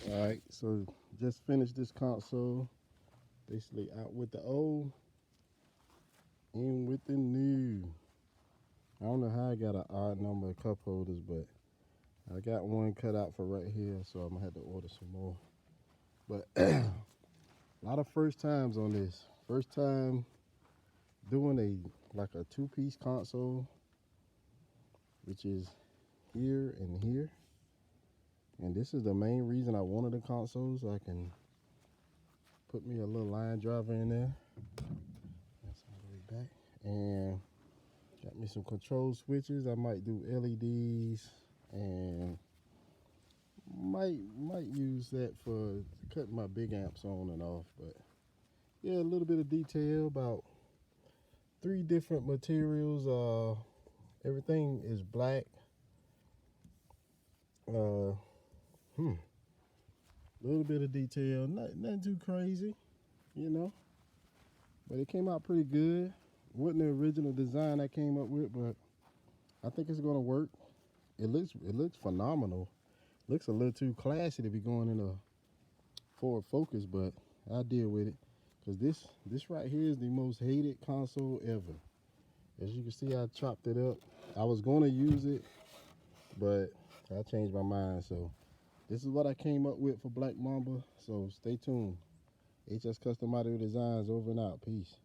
Alright, so just finished this console. Basically out with the old, in with the new. I don't know how I got an odd number of cup holders, but I got one cut out for right here, so I'm gonna have to order some more. But a lot of first times on this. First time doing a two-piece console, which is here and here. And this is the main reason I wanted a console, so I can put me a little line driver in there. That's all the way back. And got me some control switches. I might do LEDs and might use that for cutting my big amps on and off. But yeah, a little bit of detail about 3 different materials. Everything is black. Little bit of detail, nothing too crazy, you know. But it came out pretty good. Wasn't the original design I came up with, but I think it's gonna work. It looks phenomenal. Looks a little too classy to be going in a Ford Focus, but I'll deal with it. Cause this right here is the most hated console ever. As you can see, I chopped it up. I was gonna use it, but I changed my mind. So this is what I came up with for Black Mamba. So stay tuned. Hscustomaudio Designs over and out. Peace.